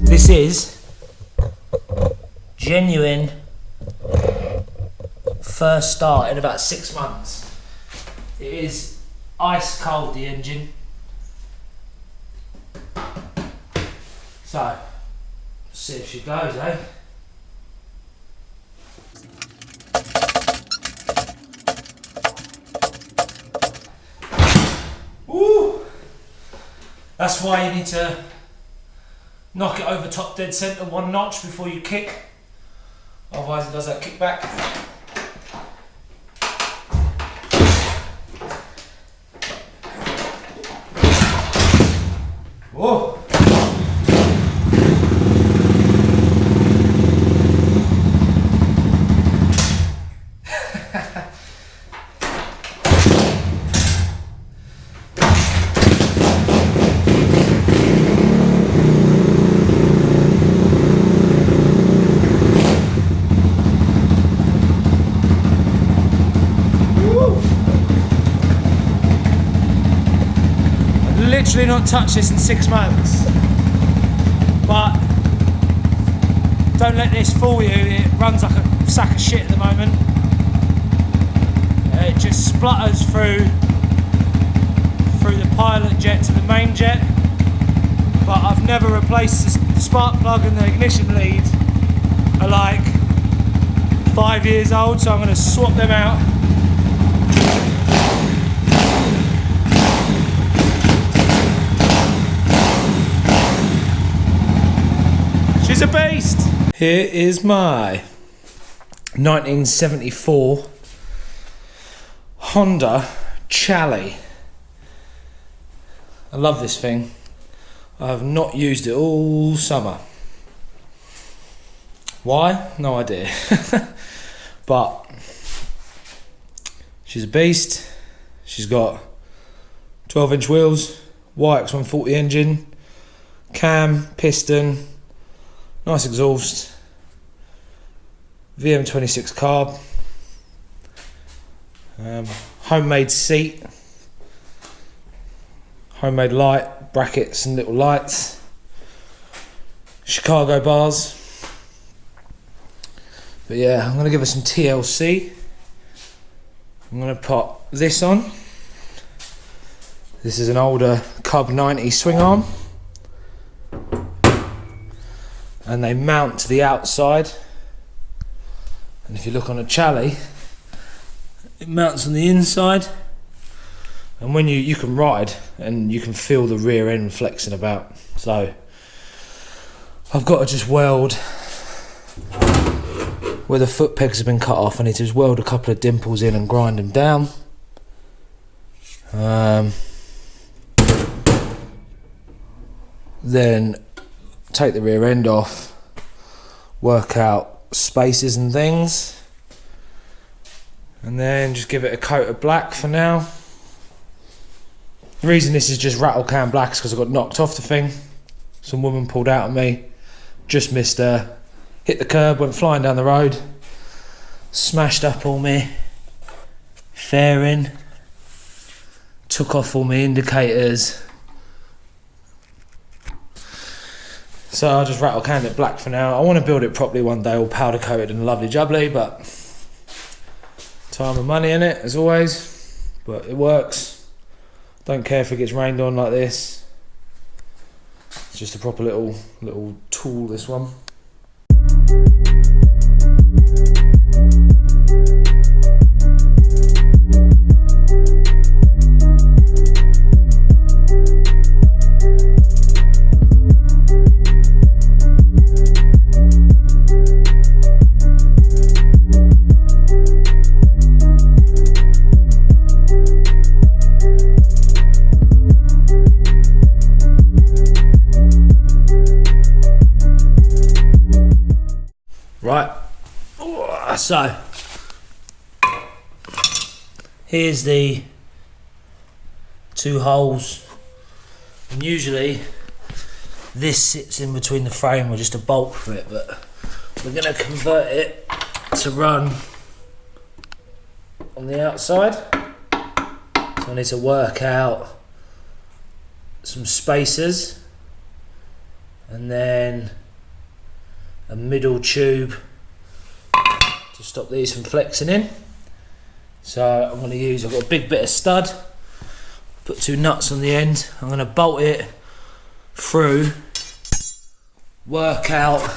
This is genuine first start in about 6 months. It is ice cold, the engine. So, let's see if she goes, eh? Woo! That's why you need to knock it over top dead centre 1 notch before you kick. Otherwise it does that kickback. Whoa! Literally not touched this in 6 months, but don't let this fool you. It runs like a sack of shit at the moment. It just splutters through the pilot jet to the main jet, but I've never replaced the spark plug and the ignition lead. Are like 5 years old, so I'm going to swap them out. She's a beast! Here is my 1974 Honda Chally. I love this thing. I have not used it all summer. Why? No idea. But she's a beast. She's got 12-inch wheels, YX140 engine, cam, piston, nice exhaust, VM26 carb, homemade seat, homemade light, brackets and little lights, Chicago bars. But yeah, I'm going to give her some TLC. I'm going to put this on. This is an older Cub 90 swing arm. And they mount to the outside, and if you look on a Chally, it mounts on the inside, and when you can ride and you can feel the rear end flexing about. So I've got to just weld where the foot pegs have been cut off. I need to just weld a couple of dimples in and grind them down. Then take the rear end off, work out spaces and things, and then just give it a coat of black for now. The reason this is just rattle can black is because I got knocked off the thing. Some woman pulled out at me, just missed her, hit the curb, went flying down the road, smashed up all my fairing, took off all my indicators. So I'll just rattle can it black for now. I want to build it properly one day, all powder coated and lovely jubbly, but time and money in it, as always. But it works. Don't care if it gets rained on like this. It's just a proper little tool, this one. Right, so here's the 2 holes And usually this sits in between the frame with just a bolt for it, but we're going to convert it to run on the outside. So I need to work out some spacers and then a middle tube to stop these from flexing in. So I'm going to use, I've got a big bit of stud, put 2 nuts on the end. I'm going to bolt it through, work out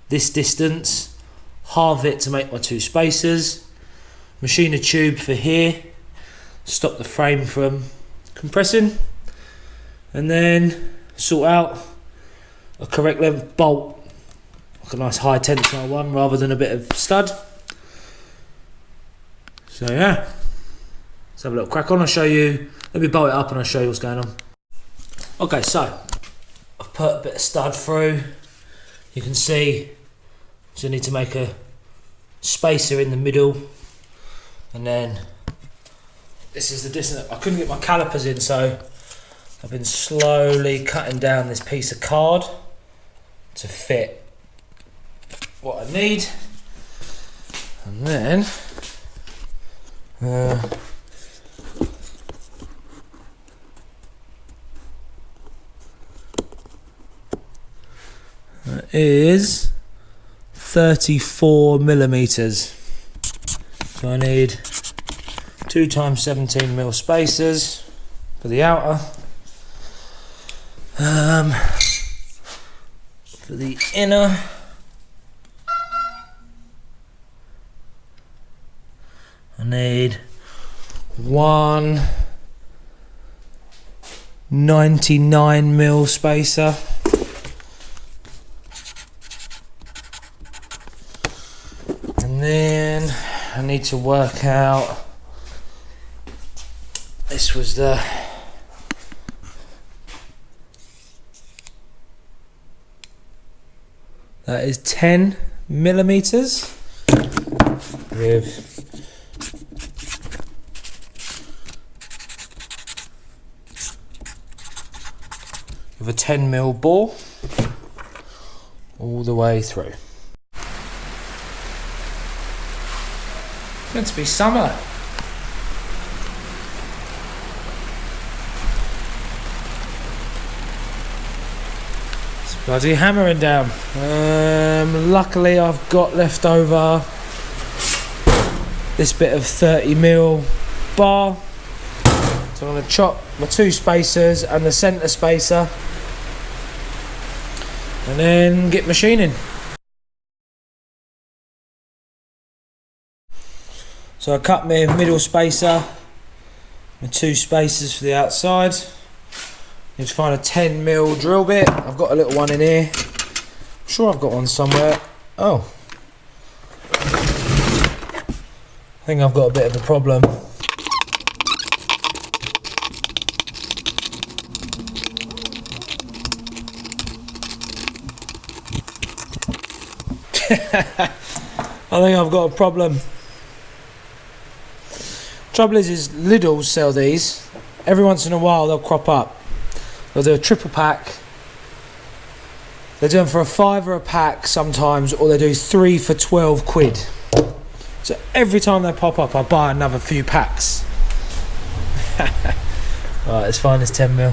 this distance, halve it to make my 2 spacers, machine a tube for here, stop the frame from compressing, and then sort out a correct length bolt, like a nice high tensile one rather than a bit of stud. So yeah, let's have a little crack on. I'll show you, let me bolt it up and I'll show you what's going on. Okay, so I've put a bit of stud through. You can see, so I need to make a spacer in the middle, and then this is the distance. I couldn't get my calipers in, so I've been slowly cutting down this piece of card to fit what I need, and then that is 34 millimeters. So I need 2 times 17 mil spacers for the outer. For the inner, I need 1 99 mil spacer. And then I need to work out, this was the that is 10 millimeters with a 10 mil bore all the way through. It's meant to be summer. It's bloody hammering down. Luckily I've got left over this bit of 30 mil bar. So I'm going to chop my 2 spacers and the centre spacer and then get machining. So I cut my middle spacer, my 2 spacers for the outside. Need to find a 10 mil drill bit. I've got a little one in here. I'm sure I've got one somewhere. Oh. I think I've got a bit of a problem. I think I've got a problem. Trouble is Lidl sell these. Every once in a while they'll crop up. They'll do a triple pack. They do them for a £5 a pack sometimes, or they do 3 for 12 quid. So every time they pop up, I buy another few packs. Right, let's find this 10 mil.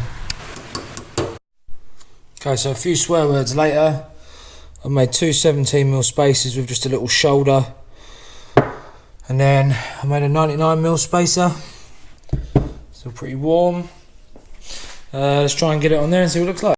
Okay, so a few swear words later, I've made 2 17 mil spacers with just a little shoulder. And then I made a 99 mil spacer. Still pretty warm. Let's try and get it on there and see what it looks like.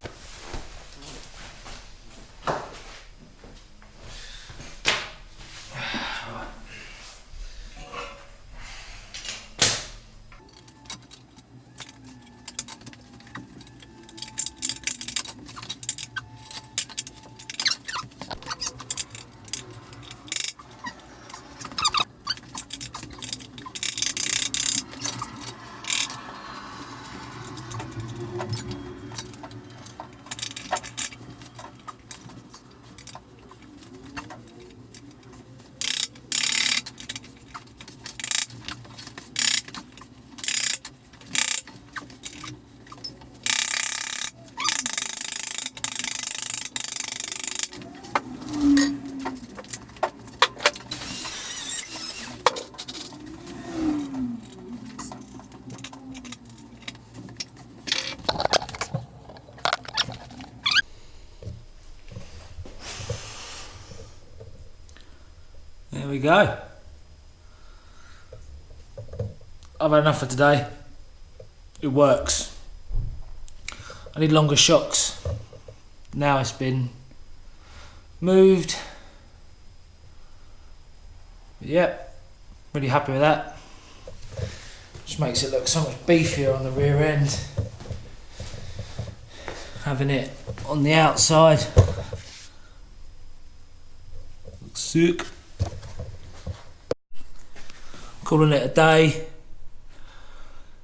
we go. I've had enough for today. It works. I need longer shocks. Now it's been moved. Yep, really happy with that. Just makes it look so much beefier on the rear end. Having it on the outside. Looks sick. Calling it a day.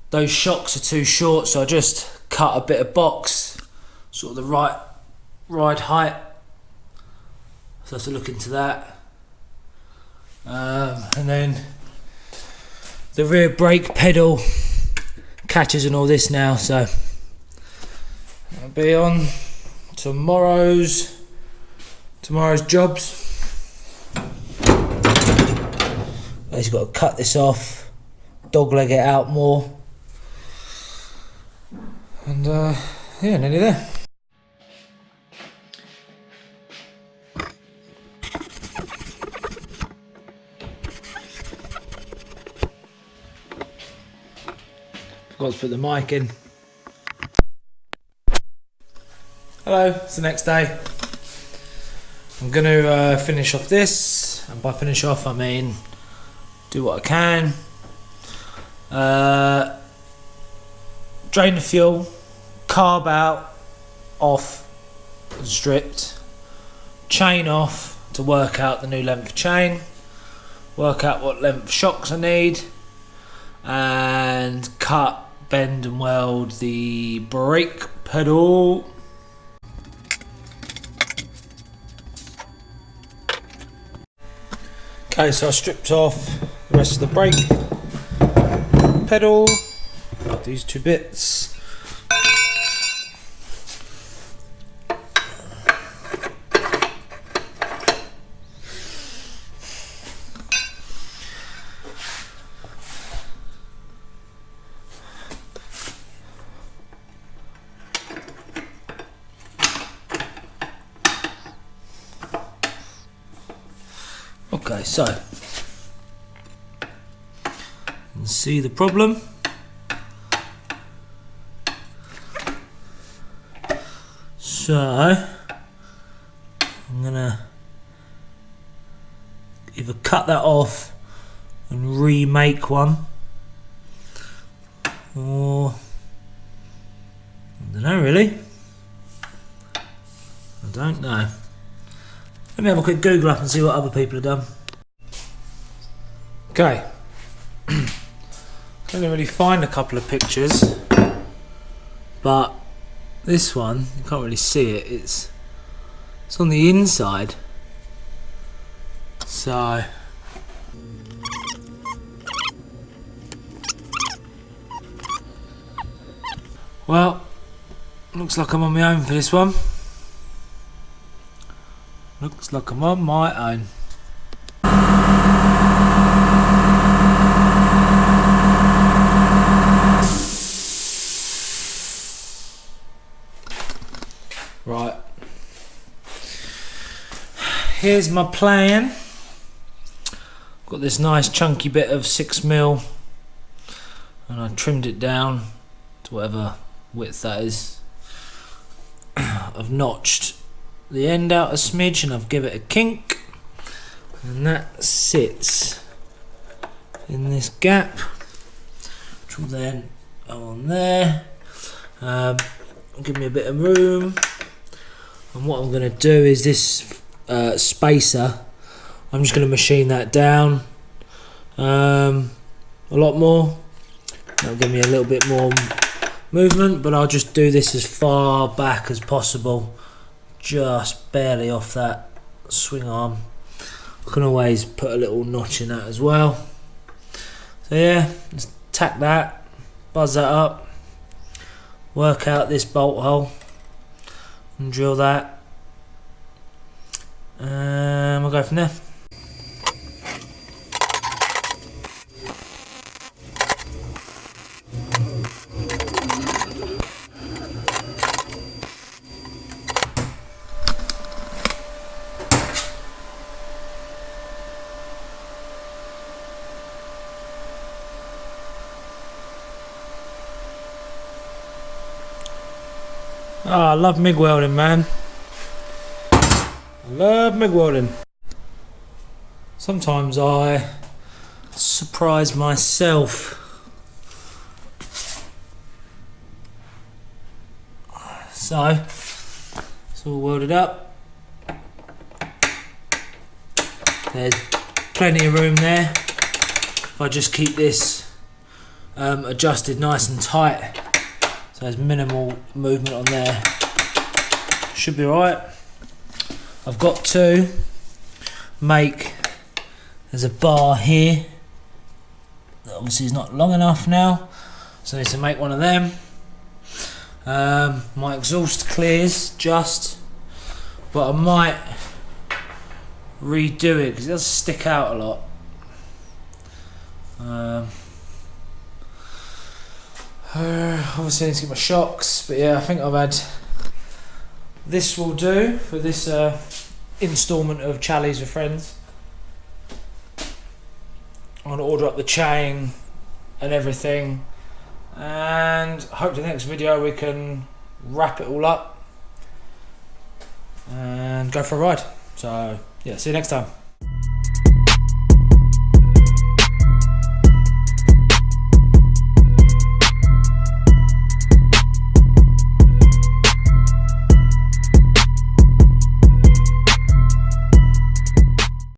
Those shocks are too short, so I just cut a bit of box, sort of the right ride height. So I have to look into that. And then the rear brake pedal catches and all this now, so I'll be on tomorrow's jobs. I just got to cut this off, dogleg it out more, and yeah, nearly there. Forgot to put the mic in. Hello, it's the next day. I'm going to finish off this, and by finish off I mean do what I can. Drain the fuel, carb out, off and stripped, chain off to work out the new length chain, work out what length shocks I need, and cut, bend and weld the brake pedal. Okay, so I stripped off the rest of the brake pedal, these two bits. Okay, so you can see the problem. So I'm gonna either cut that off and remake one, or I don't know really. I don't know. Let me have a quick Google up and see what other people have done. Okay. Can't really find a couple of pictures, but this one, you can't really see it. It's on the inside. So well, looks like I'm on my own for this one. Looks like I'm on my own. Right. Here's my plan. Got this nice chunky bit of 6mm, and I trimmed it down to whatever width that is. I've notched the end out a smidge and I've given it a kink, and that sits in this gap, which will then go on there. Give me a bit of room, and what I'm going to do is this spacer, I'm just going to machine that down a lot more. That'll give me a little bit more movement, but I'll just do this as far back as possible, just barely off that swing arm. I can always put a little notch in that as well. So yeah, just tack that, buzz that up, work out this bolt hole and drill that, and we'll go from there. I love MIG welding, man. I love MIG welding. Sometimes I surprise myself. So, it's all welded up. There's plenty of room there. If I just keep this adjusted nice and tight, so there's minimal movement on there, should be alright. I've got to make, there's a bar here that obviously is not long enough now, so I need to make one of them. My exhaust clears just, but I might redo it because it does stick out a lot. Obviously I need to get my shocks, but yeah, I think I've had, this will do for this instalment of Challies with Friends. I'm going to order up the chain and everything, and hope the next video we can wrap it all up and go for a ride. So yeah, see you next time.